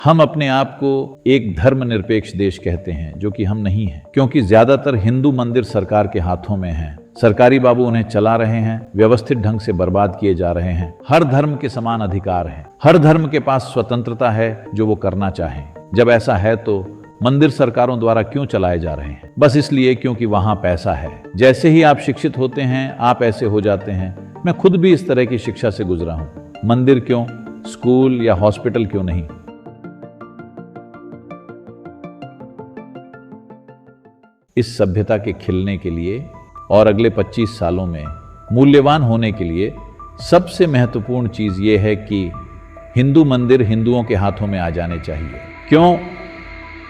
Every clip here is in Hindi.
हम अपने आप को एक धर्मनिरपेक्ष देश कहते हैं, जो कि हम नहीं हैं, क्योंकि ज्यादातर हिंदू मंदिर सरकार के हाथों में हैं। सरकारी बाबू उन्हें चला रहे हैं, व्यवस्थित ढंग से बर्बाद किए जा रहे हैं। हर धर्म के समान अधिकार है, हर धर्म के पास स्वतंत्रता है जो वो करना चाहे। जब ऐसा है तो मंदिर सरकारों द्वारा क्यों चलाए जा रहे हैं? बस इसलिए क्योंकि वहां पैसा है। जैसे ही आप शिक्षित होते हैं आप ऐसे हो जाते हैं। मैं खुद भी इस तरह की शिक्षा से गुजरा हूं। मंदिर क्यों, स्कूल या हॉस्पिटल क्यों नहीं? इस सभ्यता के खिलने के लिए और अगले 25 सालों में मूल्यवान होने के लिए सबसे महत्वपूर्ण चीज ये है कि हिंदू मंदिर हिंदुओं के हाथों में आ जाने चाहिए। क्यों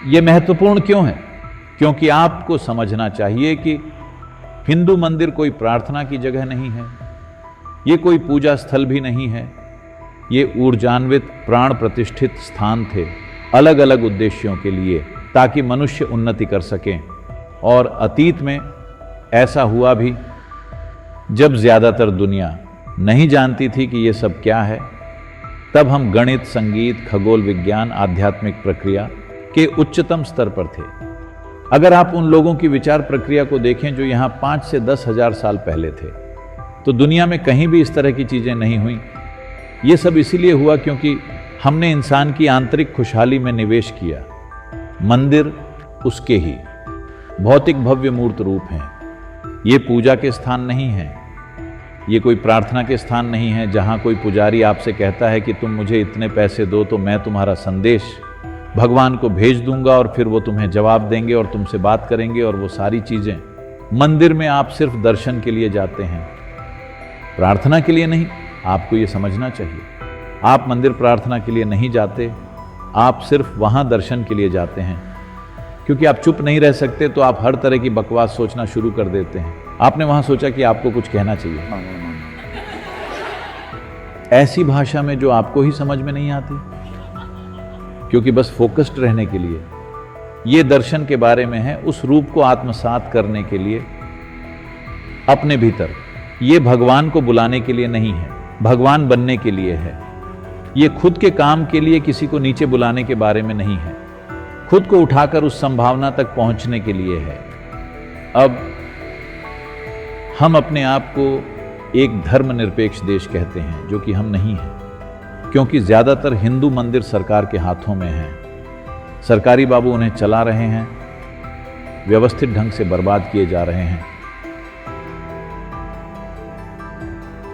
ये महत्वपूर्ण क्यों है? क्योंकि आपको समझना चाहिए कि हिंदू मंदिर कोई प्रार्थना की जगह नहीं है, ये कोई पूजा स्थल भी नहीं है। ये ऊर्जान्वित प्राण प्रतिष्ठित स्थान थे अलग अलग उद्देश्यों के लिए, ताकि मनुष्य उन्नति कर सकें। और अतीत में ऐसा हुआ भी जब ज्यादातर दुनिया नहीं जानती थी कि ये सब क्या है। तब हम गणित, संगीत, खगोल विज्ञान, आध्यात्मिक प्रक्रिया के उच्चतम स्तर पर थे। अगर आप उन लोगों की विचार प्रक्रिया को देखें जो यहाँ 5 से 10 हजार साल पहले थे, तो दुनिया में कहीं भी इस तरह की चीजें नहीं हुई। ये सब इसीलिए हुआ क्योंकि हमने इंसान की आंतरिक खुशहाली में निवेश किया। मंदिर उसके ही भौतिक भव्य मूर्त रूप हैं। ये पूजा के स्थान नहीं है, ये कोई प्रार्थना के स्थान नहीं है जहां कोई पुजारी आपसे कहता है कि तुम मुझे इतने पैसे दो तो मैं तुम्हारा संदेश भगवान को भेज दूंगा और फिर वो तुम्हें जवाब देंगे और तुमसे बात करेंगे और वो सारी चीजें। मंदिर में आप सिर्फ दर्शन के लिए जाते हैं, प्रार्थना के लिए नहीं। आपको ये समझना चाहिए, आप मंदिर प्रार्थना के लिए नहीं जाते, आप सिर्फ वहां दर्शन के लिए जाते हैं। क्योंकि आप चुप नहीं रह सकते तो आप हर तरह की बकवास सोचना शुरू कर देते हैं। आपने वहां सोचा कि आपको कुछ कहना चाहिए, ऐसी भाषा में जो आपको ही समझ में नहीं आती, क्योंकि बस फोकस्ड रहने के लिए। ये दर्शन के बारे में है, उस रूप को आत्मसात करने के लिए अपने भीतर। ये भगवान को बुलाने के लिए नहीं है, भगवान बनने के लिए है। ये खुद के काम के लिए किसी को नीचे बुलाने के बारे में नहीं है, खुद को उठाकर उस संभावना तक पहुंचने के लिए है। अब हम अपने आप को एक धर्मनिरपेक्ष देश कहते हैं, जो कि हम नहीं हैं, क्योंकि ज्यादातर हिंदू मंदिर सरकार के हाथों में हैं। सरकारी बाबू उन्हें चला रहे हैं, व्यवस्थित ढंग से बर्बाद किए जा रहे हैं।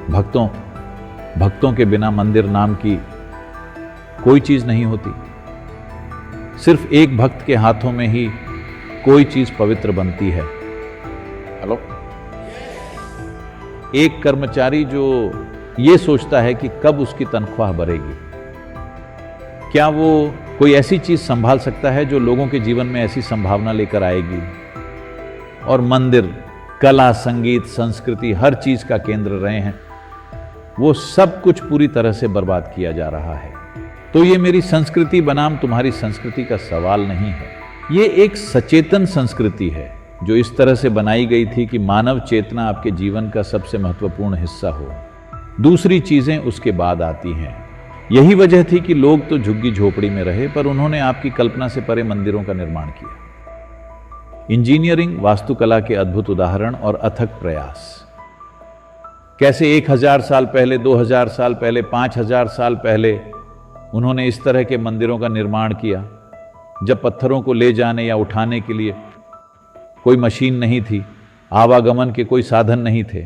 भक्तों के बिना मंदिर नाम की कोई चीज नहीं होती। सिर्फ एक भक्त के हाथों में ही कोई चीज पवित्र बनती है। हेलो, एक कर्मचारी जो ये सोचता है कि कब उसकी तनख्वाह बढ़ेगी, क्या वो कोई ऐसी चीज संभाल सकता है जो लोगों के जीवन में ऐसी संभावना लेकर आएगी? और मंदिर कला, संगीत, संस्कृति हर चीज का केंद्र रहे हैं, वो सब कुछ पूरी तरह से बर्बाद किया जा रहा है। तो ये मेरी संस्कृति बनाम तुम्हारी संस्कृति का सवाल नहीं है। ये एक सचेतन संस्कृति है जो इस तरह से बनाई गई थी कि मानव चेतना आपके जीवन का सबसे महत्वपूर्ण हिस्सा हो। दूसरी चीजें उसके बाद आती हैं। यही वजह थी कि लोग तो झुग्गी झोपड़ी में रहे, पर उन्होंने आपकी कल्पना से परे मंदिरों का निर्माण किया। इंजीनियरिंग, वास्तुकला के अद्भुत उदाहरण और अथक प्रयास। कैसे 1000 साल पहले, 2000 साल पहले, 5000 साल पहले उन्होंने इस तरह के मंदिरों का निर्माण किया, जब पत्थरों को ले जाने या उठाने के लिए कोई मशीन नहीं थी, आवागमन के कोई साधन नहीं थे।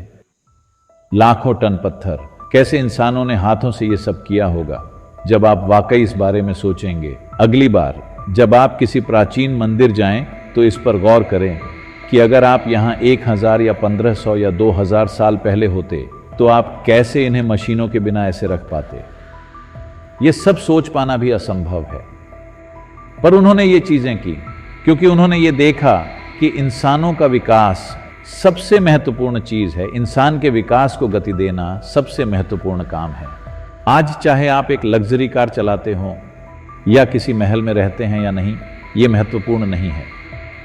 लाखों टन पत्थर, कैसे इंसानों ने हाथों से ये सब किया होगा। जब आप वाकई इस बारे में सोचेंगे, अगली बार जब आप किसी प्राचीन मंदिर जाएं तो इस पर गौर करें कि अगर आप यहाँ 1000 या 1500 या 2000 साल पहले होते तो आप कैसे इन्हें मशीनों के बिना ऐसे रख पाते। ये सब सोच पाना भी असंभव है, पर उन्होंने ये चीजें की क्योंकि उन्होंने ये देखा कि इंसानों का विकास सबसे महत्वपूर्ण चीज है। इंसान के विकास को गति देना सबसे महत्वपूर्ण काम है। आज चाहे आप एक लग्जरी कार चलाते हो या किसी महल में रहते हैं या नहीं, ये महत्वपूर्ण नहीं है।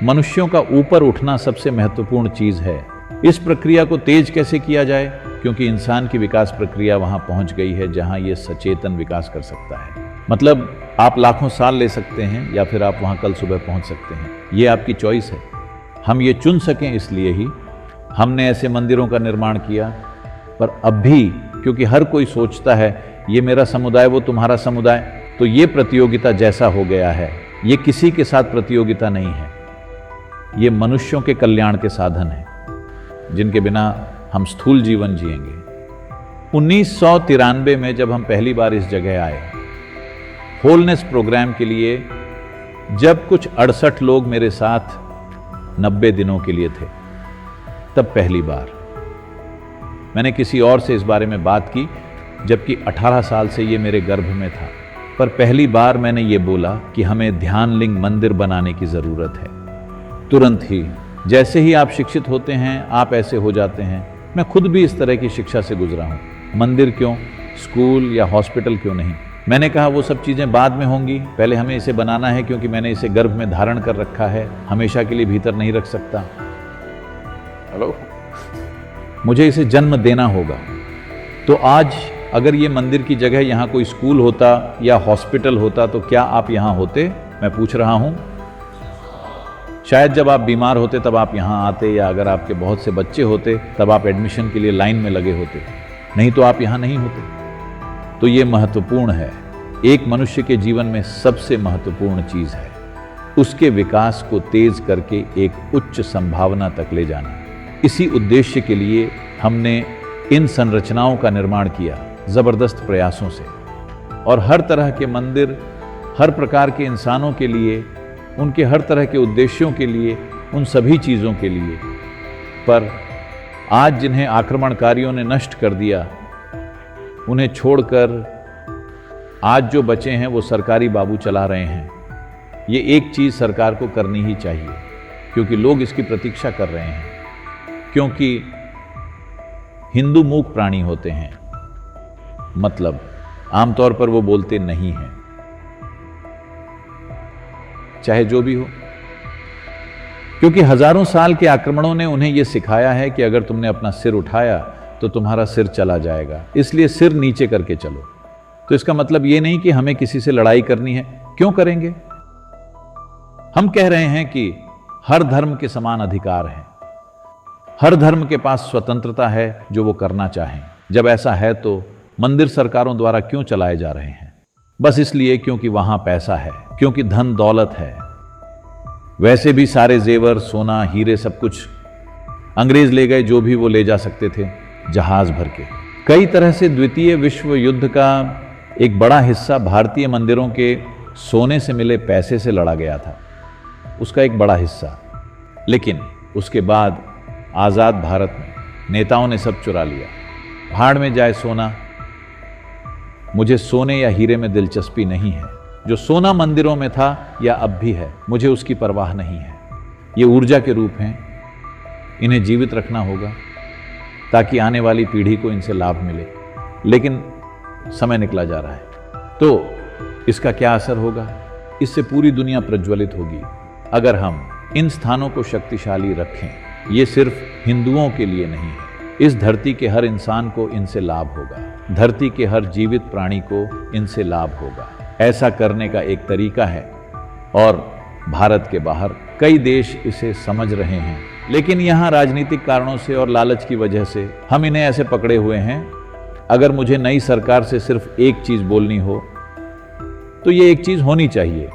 मनुष्यों का ऊपर उठना सबसे महत्वपूर्ण चीज है। इस प्रक्रिया को तेज कैसे किया जाए? क्योंकि इंसान की विकास प्रक्रिया वहां पहुंच गई है जहां ये सचेतन विकास कर सकता है। मतलब आप लाखों साल ले सकते हैं या फिर आप वहां कल सुबह पहुंच सकते हैं, ये आपकी चॉइस है। हम ये चुन सकें इसलिए ही हमने ऐसे मंदिरों का निर्माण किया। पर अब भी क्योंकि हर कोई सोचता है ये मेरा समुदाय वो तुम्हारा समुदाय, तो ये प्रतियोगिता जैसा हो गया है, ये किसी के साथ प्रतियोगिता नहीं है, ये मनुष्यों के कल्याण के साधन है जिनके बिना हम स्थूल जीवन जिएंगे। 1993 में जब हम पहली बार इस जगह आए होलनेस प्रोग्राम के लिए, जब कुछ 68 लोग मेरे साथ 90 दिनों के लिए थे, तब पहली बार मैंने किसी और से इस बारे में बात की, जबकि 18 साल से ये मेरे गर्भ में था। पर पहली बार मैंने ये बोला कि हमें ध्यानलिंग मंदिर बनाने की ज़रूरत है। तुरंत ही जैसे ही आप शिक्षित होते हैं आप ऐसे हो जाते हैं। मैं खुद भी इस तरह की शिक्षा से गुजरा हूँ। मंदिर क्यों, स्कूल या हॉस्पिटल क्यों नहीं? मैंने कहा वो सब चीज़ें बाद में होंगी, पहले हमें इसे बनाना है, क्योंकि मैंने इसे गर्भ में धारण कर रखा है, हमेशा के लिए भीतर नहीं रख सकता। हेलो, मुझे इसे जन्म देना होगा। तो आज अगर ये मंदिर की जगह यहाँ कोई स्कूल होता या हॉस्पिटल होता तो क्या आप यहाँ होते? मैं पूछ रहा हूँ। शायद जब आप बीमार होते तब आप यहाँ आते, या अगर आपके बहुत से बच्चे होते तब आप एडमिशन के लिए लाइन में लगे होते, नहीं तो आप यहाँ नहीं होते। तो ये महत्वपूर्ण है। एक मनुष्य के जीवन में सबसे महत्वपूर्ण चीज है उसके विकास को तेज करके एक उच्च संभावना तक ले जाना। इसी उद्देश्य के लिए हमने इन संरचनाओं का निर्माण किया जबरदस्त प्रयासों से, और हर तरह के मंदिर, हर प्रकार के इंसानों के लिए, उनके हर तरह के उद्देश्यों के लिए, उन सभी चीज़ों के लिए। पर आज जिन्हें आक्रमणकारियों ने नष्ट कर दिया, उन्हें छोड़कर आज जो बचे हैं वो सरकारी बाबू चला रहे हैं। ये एक चीज़ सरकार को करनी ही चाहिए, क्योंकि लोग इसकी प्रतीक्षा कर रहे हैं। क्योंकि हिंदू मूक प्राणी होते हैं, मतलब आमतौर पर वो बोलते नहीं हैं, चाहे जो भी हो। क्योंकि हजारों साल के आक्रमणों ने उन्हें यह सिखाया है कि अगर तुमने अपना सिर उठाया तो तुम्हारा सिर चला जाएगा, इसलिए सिर नीचे करके चलो। तो इसका मतलब यह नहीं कि हमें किसी से लड़ाई करनी है। क्यों करेंगे? हम कह रहे हैं कि हर धर्म के समान अधिकार है, हर धर्म के पास स्वतंत्रता है जो वो करना चाहें। जब ऐसा है तो मंदिर सरकारों द्वारा क्यों चलाए जा रहे हैं? बस इसलिए क्योंकि वहां पैसा है, क्योंकि धन दौलत है। वैसे भी सारे जेवर, सोना, हीरे सब कुछ अंग्रेज ले गए, जो भी वो ले जा सकते थे जहाज भर के। कई तरह से द्वितीय विश्व युद्ध का एक बड़ा हिस्सा भारतीय मंदिरों के सोने से मिले पैसे से लड़ा गया था, उसका एक बड़ा हिस्सा। लेकिन उसके बाद आज़ाद भारत में नेताओं ने सब चुरा लिया। भाड़ में जाए सोना। मुझे सोने या हीरे में दिलचस्पी नहीं है। जो सोना मंदिरों में था या अब भी है, मुझे उसकी परवाह नहीं है। ये ऊर्जा के रूप हैं, इन्हें जीवित रखना होगा ताकि आने वाली पीढ़ी को इनसे लाभ मिले। लेकिन समय निकला जा रहा है, तो इसका क्या असर होगा? इससे पूरी दुनिया प्रज्वलित होगी अगर हम इन स्थानों को शक्तिशाली रखें। ये सिर्फ हिंदुओं के लिए नहीं है, इस धरती के हर इंसान को इनसे लाभ होगा, धरती के हर जीवित प्राणी को इनसे लाभ होगा। ऐसा करने का एक तरीका है, और भारत के बाहर कई देश इसे समझ रहे हैं। लेकिन यहाँ राजनीतिक कारणों से और लालच की वजह से हम इन्हें ऐसे पकड़े हुए हैं। अगर मुझे नई सरकार से सिर्फ एक चीज बोलनी हो तो ये एक चीज होनी चाहिए